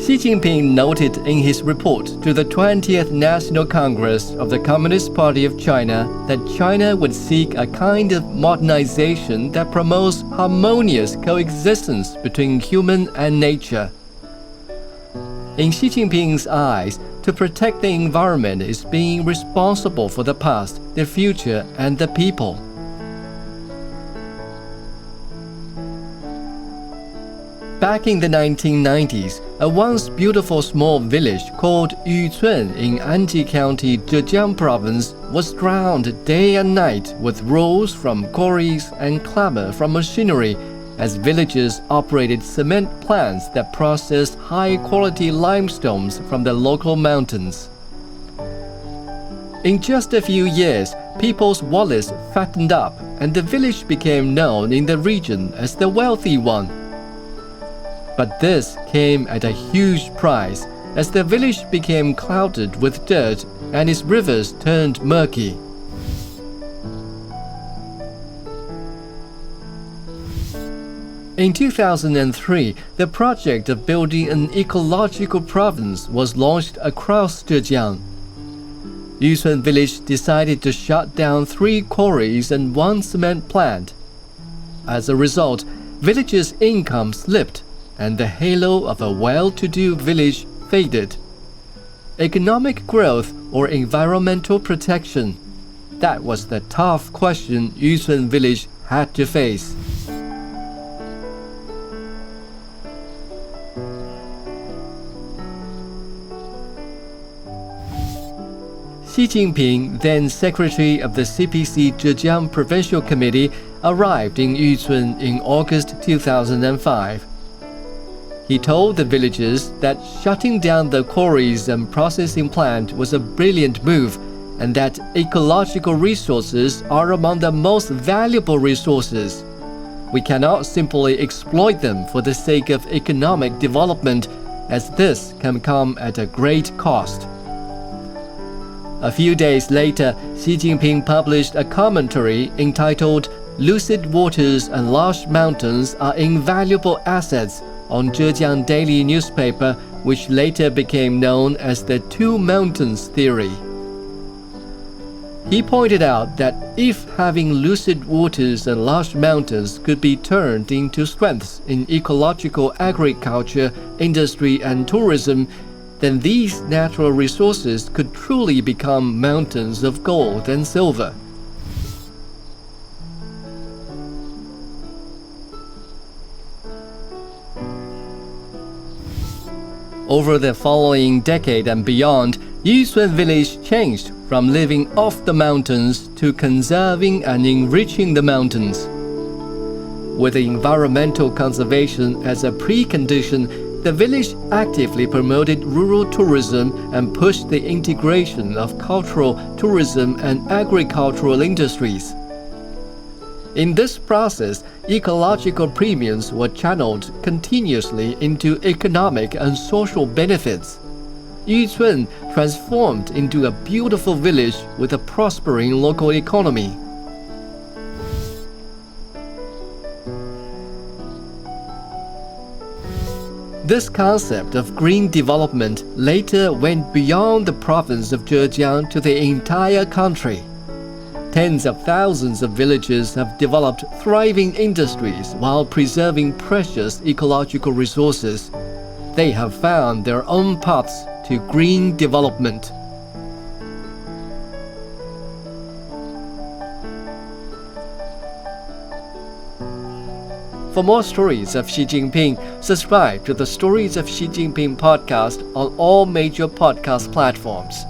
Xi Jinping noted in his report to the 20th National Congress of the Communist Party of China that China would seek a kind of modernization that promotes harmonious coexistence between human and nature. In Xi Jinping's eyes, to protect the environment is being responsible for the past, the future, and the people. Back in the 1990s, a once beautiful small village called Yuncun in Anji County, Zhejiang Province was drowned day and night with roars from quarries and clamor from machinery as villagers operated cement plants that processed high-quality limestones from the local mountains. In just a few years, people's wallets fattened up and the village became known in the region as the wealthy one. But this came at a huge price, as the village became clouded with dirt and its rivers turned murky. In 2003, the project of building an ecological province was launched across Zhejiang. Yuncun village decided to shut down 3 quarries and 1 cement plant. As a result, villagers' income slipped, and the halo of a well-to-do village faded. Economic growth or environmental protection? That was the tough question Yuncun village had to face. Xi Jinping, then Secretary of the CPC Zhejiang Provincial Committee, arrived in Yuncun in August 2005. He told the villagers that shutting down the quarries and processing plant was a brilliant move, and that ecological resources are among the most valuable resources. We cannot simply exploit them for the sake of economic development, as this can come at a great cost. A few days later, Xi Jinping published a commentary entitled "Lucid Waters and Lush Mountains are Invaluable Assets" on Zhejiang Daily newspaper, which later became known as the Two Mountains Theory. He pointed out that if having lucid waters and lush mountains could be turned into strengths in ecological agriculture, industry, and tourism, then these natural resources could truly become mountains of gold and silver. Over the following decade and beyond, Yuncun village changed from living off the mountains to conserving and enriching the mountains. With environmental conservation as a precondition, the village actively promoted rural tourism and pushed the integration of cultural, tourism, and agricultural industries. In this process, ecological premiums were channeled continuously into economic and social benefits. Yuncun transformed into a beautiful village with a prospering local economy. This concept of green development later went beyond the province of Zhejiang to the entire country. Tens of thousands of villages have developed thriving industries while preserving precious ecological resources. They have found their own paths to green development. For more stories of Xi Jinping, subscribe to the Stories of Xi Jinping podcast on all major podcast platforms.